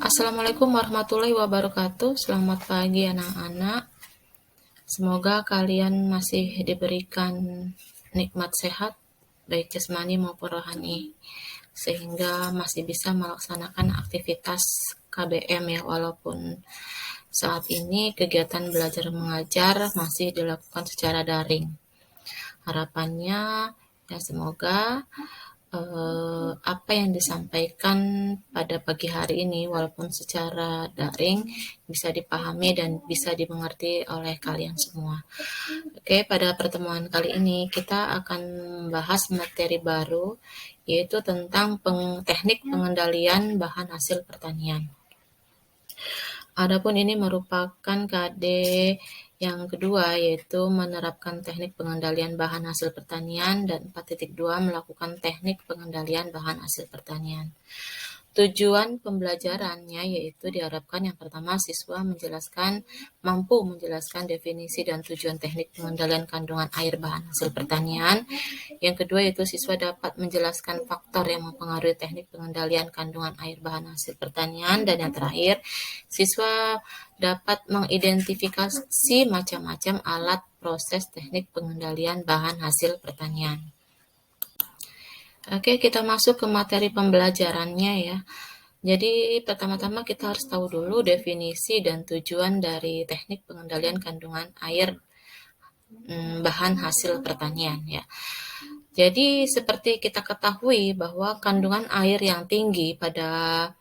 Assalamualaikum warahmatullahi wabarakatuh. Selamat pagi anak-anak. Semoga kalian masih diberikan nikmat sehat, baik jasmani maupun rohani, sehingga masih bisa melaksanakan aktivitas KBM ya, walaupun saat ini kegiatan belajar mengajar masih dilakukan secara daring. Harapannya ya semoga apa yang disampaikan pada pagi hari ini walaupun secara daring bisa dipahami dan bisa dimengerti oleh kalian semua. Oke, pada pertemuan kali ini kita akan membahas materi baru yaitu tentang teknik pengendalian bahan hasil pertanian. Adapun ini merupakan KD yang kedua, yaitu menerapkan teknik pengendalian bahan hasil pertanian, dan 4.2 melakukan teknik pengendalian bahan hasil pertanian. Tujuan pembelajarannya yaitu diharapkan yang pertama siswa mampu menjelaskan definisi dan tujuan teknik pengendalian kandungan air bahan hasil pertanian. Yang kedua yaitu siswa dapat menjelaskan faktor yang mempengaruhi teknik pengendalian kandungan air bahan hasil pertanian. Dan yang terakhir, siswa dapat mengidentifikasi macam-macam alat proses teknik pengendalian bahan hasil pertanian. Oke, kita masuk ke materi pembelajarannya ya. Jadi pertama-tama kita harus tahu dulu definisi dan tujuan dari teknik pengendalian kandungan air bahan hasil pertanian ya. Jadi seperti kita ketahui bahwa kandungan air yang tinggi pada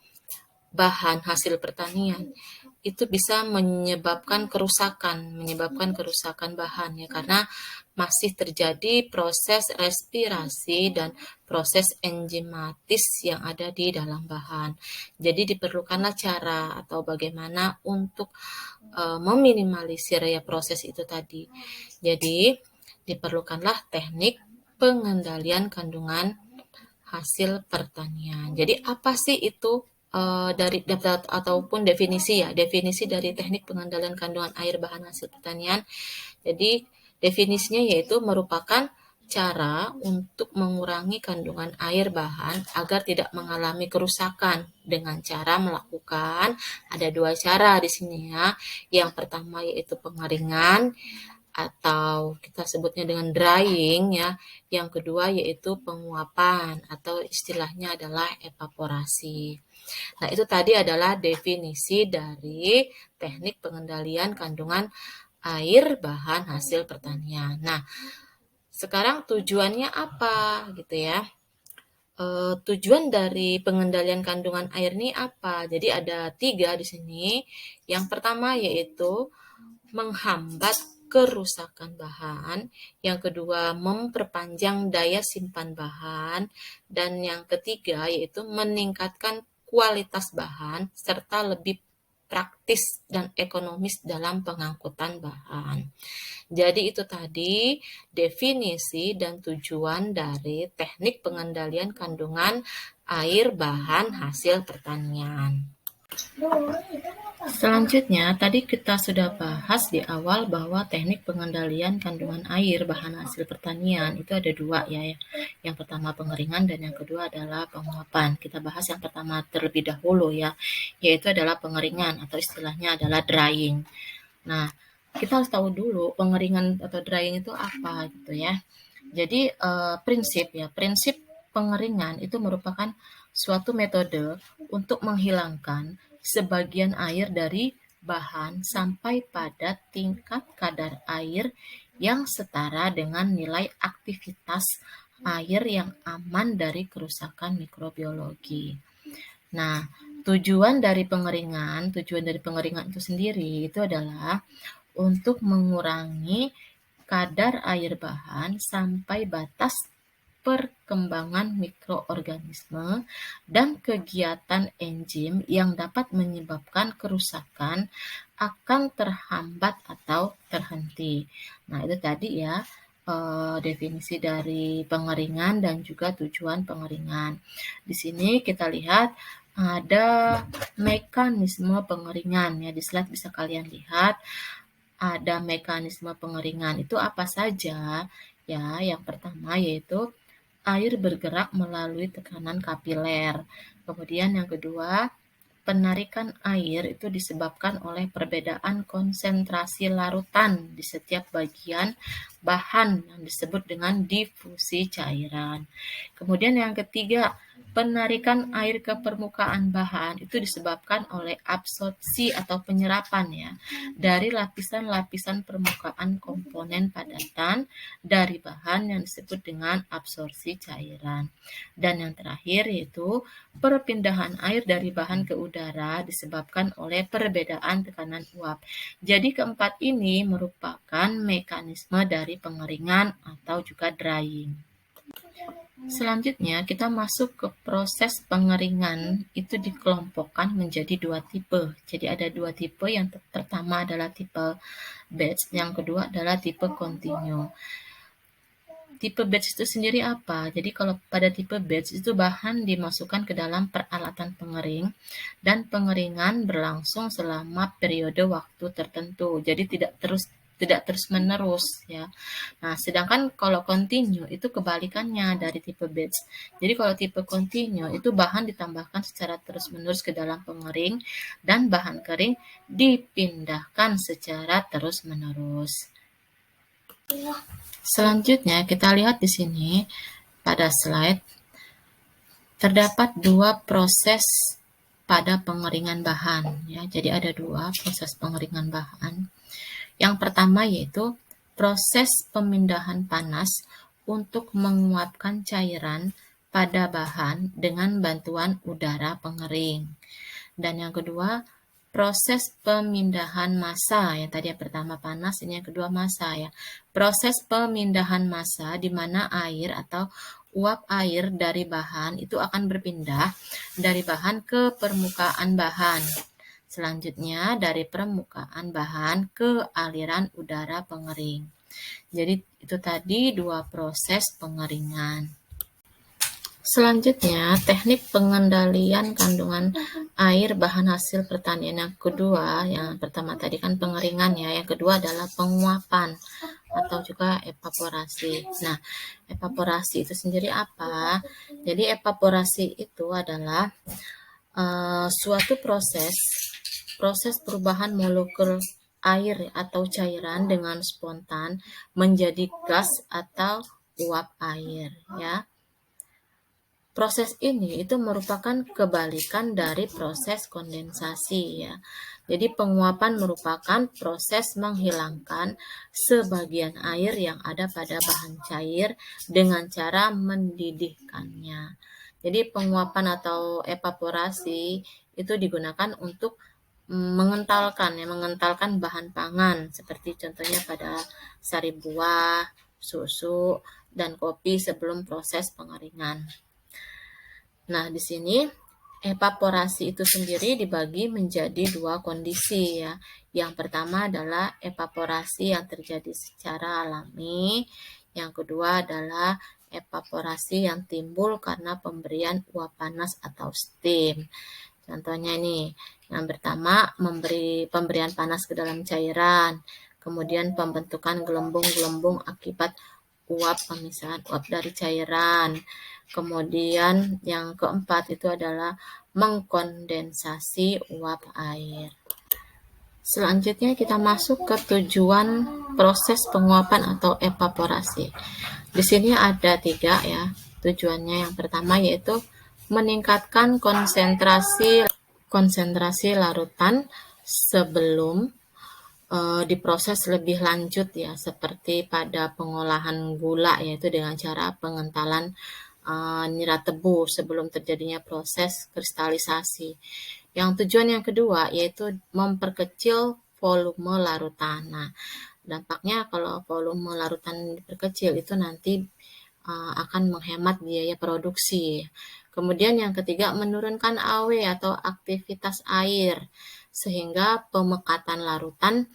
bahan hasil pertanian itu bisa menyebabkan kerusakan bahan ya, karena masih terjadi proses respirasi dan proses enzimatis yang ada di dalam bahan. Jadi diperlukanlah cara atau bagaimana untuk meminimalisir ya proses itu tadi. Jadi diperlukanlah teknik pengendalian kandungan hasil pertanian. Jadi apa sih itu dari data ataupun definisi dari teknik pengendalian kandungan air bahan hasil pertanian. Jadi definisinya yaitu merupakan cara untuk mengurangi kandungan air bahan agar tidak mengalami kerusakan dengan cara melakukan ada dua cara di sini ya. Yang pertama yaitu pengeringan atau kita sebutnya dengan drying ya. Yang kedua yaitu penguapan atau istilahnya adalah evaporasi. Nah, itu tadi adalah definisi dari teknik pengendalian kandungan air bahan hasil pertanian. Nah, sekarang tujuannya apa gitu ya? Tujuan dari pengendalian kandungan air ini apa? Jadi ada 3 di sini. Yang pertama yaitu menghambat kerusakan bahan, yang kedua memperpanjang daya simpan bahan, dan yang ketiga yaitu meningkatkan kualitas bahan serta lebih praktis dan ekonomis dalam pengangkutan bahan. Jadi itu tadi definisi dan tujuan dari teknik pengendalian kandungan air bahan hasil pertanian. Selanjutnya, tadi kita sudah bahas di awal bahwa teknik pengendalian kandungan air bahan hasil pertanian itu ada 2 ya. Yang pertama pengeringan dan yang kedua adalah penguapan. Kita bahas yang pertama terlebih dahulu ya, yaitu adalah pengeringan atau istilahnya adalah drying. Nah, kita harus tahu dulu pengeringan atau drying itu apa gitu ya. Jadi prinsip pengeringan itu merupakan suatu metode untuk menghilangkan sebagian air dari bahan sampai pada tingkat kadar air yang setara dengan nilai aktivitas air yang aman dari kerusakan mikrobiologi. Nah, tujuan dari pengeringan itu sendiri itu adalah untuk mengurangi kadar air bahan sampai batas perkembangan mikroorganisme dan kegiatan enzim yang dapat menyebabkan kerusakan akan terhambat atau terhenti. Nah, itu tadi ya definisi dari pengeringan dan juga tujuan pengeringan. Di sini kita lihat ada mekanisme pengeringan ya, di slide bisa kalian lihat ada mekanisme pengeringan. Itu apa saja? Ya, yang pertama yaitu air bergerak melalui tekanan kapiler. Kemudian yang kedua, penarikan air itu disebabkan oleh perbedaan konsentrasi larutan di setiap bagian bahan yang disebut dengan difusi cairan. Kemudian yang ketiga, penarikan air ke permukaan bahan itu disebabkan oleh absorpsi atau penyerapan ya dari lapisan-lapisan permukaan komponen padatan dari bahan yang disebut dengan absorpsi cairan. Dan yang terakhir yaitu perpindahan air dari bahan ke udara disebabkan oleh perbedaan tekanan uap. Jadi keempat ini merupakan mekanisme dari pengeringan atau juga drying. Selanjutnya kita masuk ke proses pengeringan, itu dikelompokkan menjadi dua tipe. Jadi ada dua tipe, yang pertama adalah tipe batch, yang kedua adalah tipe continue. Tipe batch itu sendiri apa? Jadi kalau pada tipe batch itu bahan dimasukkan ke dalam peralatan pengering dan pengeringan berlangsung selama periode waktu tertentu. Jadi tidak terus-menerus ya. Nah, sedangkan kalau continue itu kebalikannya dari tipe batch. Jadi kalau tipe continue itu bahan ditambahkan secara terus-menerus ke dalam pengering dan bahan kering dipindahkan secara terus-menerus. Selanjutnya kita lihat di sini pada slide terdapat dua proses pada pengeringan bahan ya. Jadi ada dua proses pengeringan bahan. Yang pertama yaitu proses pemindahan panas untuk menguapkan cairan pada bahan dengan bantuan udara pengering. Dan yang kedua, proses pemindahan massa ya. Tadi yang pertama panas, ini yang kedua massa ya. Proses pemindahan massa di mana air atau uap air dari bahan itu akan berpindah dari bahan ke permukaan bahan. Selanjutnya dari permukaan bahan ke aliran udara pengering. Jadi itu tadi dua proses pengeringan. Selanjutnya, teknik pengendalian kandungan air bahan hasil pertanian. Yang kedua, yang pertama tadi kan pengeringan ya, yang kedua adalah penguapan atau juga evaporasi. Nah, evaporasi itu sendiri apa? Jadi evaporasi itu adalah suatu proses perubahan molekul air atau cairan dengan spontan menjadi gas atau uap air ya. Proses ini itu merupakan kebalikan dari proses kondensasi ya. Jadi penguapan merupakan proses menghilangkan sebagian air yang ada pada bahan cair dengan cara mendidihkannya. Jadi penguapan atau evaporasi itu digunakan untuk mengentalkan bahan pangan seperti contohnya pada sari buah, susu, dan kopi sebelum proses pengeringan. Nah, di sini evaporasi itu sendiri dibagi menjadi dua kondisi ya. Yang pertama adalah evaporasi yang terjadi secara alami. Yang kedua adalah evaporasi yang timbul karena pemberian uap panas atau steam. Contohnya nih, yang pertama pemberian panas ke dalam cairan, kemudian pembentukan gelembung-gelembung akibat pemisahan uap dari cairan. Kemudian yang keempat itu adalah mengkondensasi uap air. Selanjutnya kita masuk ke tujuan proses penguapan atau evaporasi. Di sini ada 3 ya tujuannya. Yang pertama yaitu meningkatkan konsentrasi larutan sebelum diproses lebih lanjut ya, seperti pada pengolahan gula yaitu dengan cara pengentalan nira tebu sebelum terjadinya proses kristalisasi. Yang tujuan yang kedua yaitu memperkecil volume larutan. Nah, dampaknya kalau volume larutan diperkecil itu nanti akan menghemat biaya produksi. Kemudian yang ketiga menurunkan AW atau aktivitas air sehingga pemekatan larutan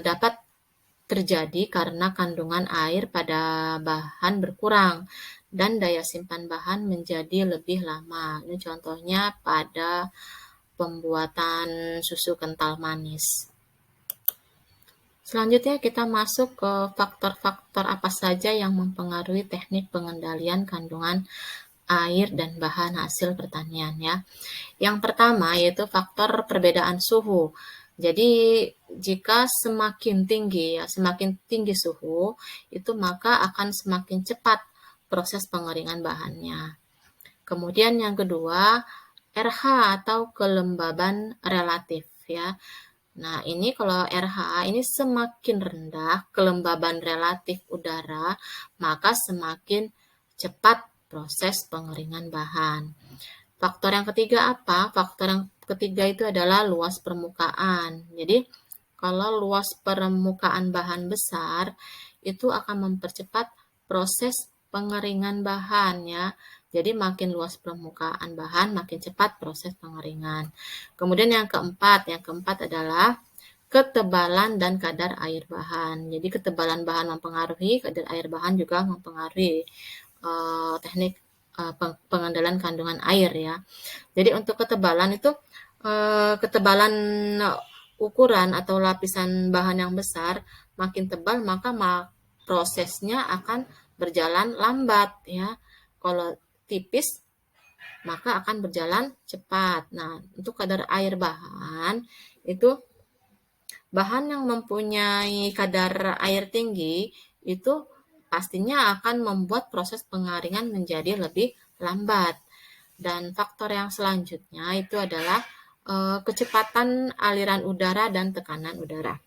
dapat terjadi karena kandungan air pada bahan berkurang dan daya simpan bahan menjadi lebih lama. Ini contohnya pada pembuatan susu kental manis. Selanjutnya kita masuk ke faktor-faktor apa saja yang mempengaruhi teknik pengendalian kandungan air dan bahan hasil pertanian ya. Yang pertama yaitu faktor perbedaan suhu. Jadi jika semakin tinggi suhu, itu maka akan semakin cepat proses pengeringan bahannya. Kemudian yang kedua, RH atau kelembaban relatif ya. Nah, ini kalau RH ini semakin rendah kelembaban relatif udara, maka semakin cepat proses pengeringan bahan. Faktor yang ketiga apa? Faktor yang ketiga itu adalah luas permukaan. Jadi, kalau luas permukaan bahan besar, itu akan mempercepat proses pengeringan bahan ya. Jadi, makin luas permukaan bahan, makin cepat proses pengeringan. Kemudian yang keempat adalah ketebalan dan kadar air bahan. Jadi, ketebalan bahan mempengaruhi, kadar air bahan juga mempengaruhi teknik pengendalan kandungan air ya. Jadi untuk ketebalan itu ketebalan ukuran atau lapisan bahan yang besar makin tebal maka prosesnya akan berjalan lambat ya. Kalau tipis maka akan berjalan cepat. Nah, untuk kadar air bahan itu bahan yang mempunyai kadar air tinggi itu pastinya akan membuat proses pengaringan menjadi lebih lambat. Dan faktor yang selanjutnya itu adalah kecepatan aliran udara dan tekanan udara.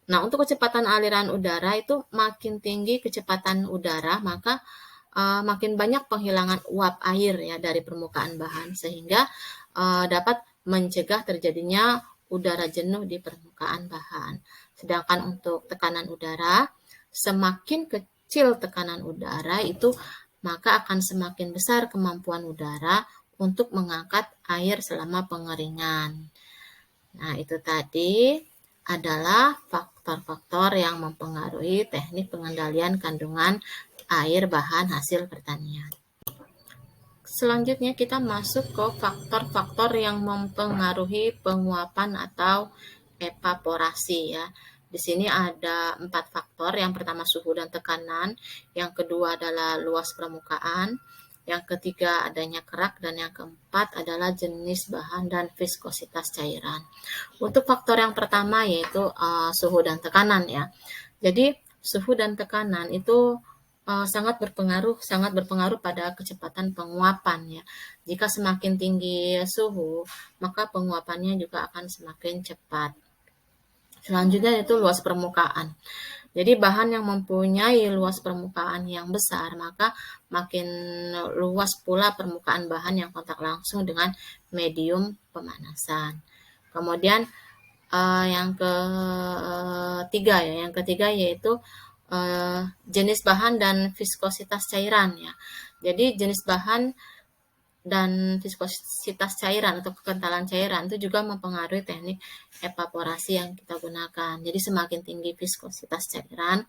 Nah, untuk kecepatan aliran udara itu makin tinggi kecepatan udara, maka makin banyak penghilangan uap air ya dari permukaan bahan sehingga dapat mencegah terjadinya udara jenuh di permukaan bahan. Sedangkan untuk tekanan udara, semakin kecil tekanan udara itu maka akan semakin besar kemampuan udara untuk mengangkat air selama pengeringan. Nah, itu tadi adalah faktor-faktor yang mempengaruhi teknik pengendalian kandungan air bahan hasil pertanian. Selanjutnya kita masuk ke faktor-faktor yang mempengaruhi penguapan atau evaporasi ya. Di sini ada 4 faktor. Yang pertama suhu dan tekanan, yang kedua adalah luas permukaan, yang ketiga adanya kerak, dan yang keempat adalah jenis bahan dan viskositas cairan. Untuk faktor yang pertama yaitu suhu dan tekanan ya. Jadi suhu dan tekanan itu sangat berpengaruh pada kecepatan penguapan ya. Jika semakin tinggi suhu, maka penguapannya juga akan semakin cepat. Selanjutnya yaitu luas permukaan. Jadi bahan yang mempunyai luas permukaan yang besar, maka makin luas pula permukaan bahan yang kontak langsung dengan medium pemanasan. Kemudian yang ketiga yaitu jenis bahan dan viskositas cairan ya. Jadi jenis bahan dan viskositas cairan atau kekentalan cairan itu juga mempengaruhi teknik evaporasi yang kita gunakan. Jadi semakin tinggi viskositas cairan,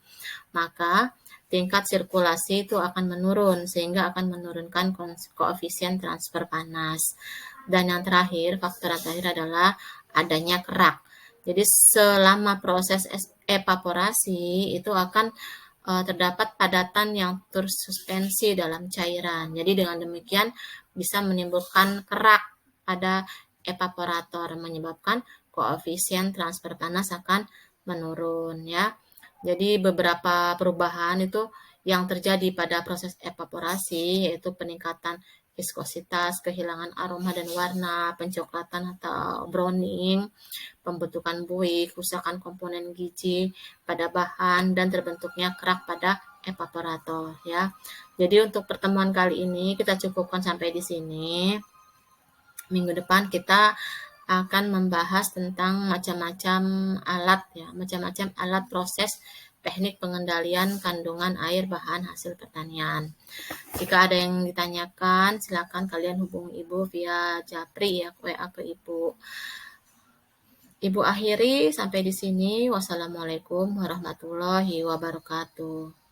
maka tingkat sirkulasi itu akan menurun sehingga akan menurunkan koefisien transfer panas. Dan yang terakhir, faktor yang terakhir adalah adanya kerak. Jadi selama proses evaporasi itu akan terdapat padatan yang tersuspensi dalam cairan. Jadi dengan demikian bisa menimbulkan kerak pada evaporator, menyebabkan koefisien transfer panas akan menurun ya. Jadi beberapa perubahan itu yang terjadi pada proses evaporasi yaitu peningkatan viskositas, kehilangan aroma dan warna, pencoklatan atau browning, pembentukan buih, kerusakan komponen gizi pada bahan, dan terbentuknya kerak pada evaporator ya. Jadi untuk pertemuan kali ini kita cukupkan sampai di sini. Minggu depan kita akan membahas tentang macam-macam alat ya, macam-macam alat proses teknik pengendalian kandungan air bahan hasil pertanian. Jika ada yang ditanyakan, silakan kalian hubungi Ibu via Japri ya, WA ke Ibu. Ibu akhiri sampai di sini. Wassalamualaikum warahmatullahi wabarakatuh.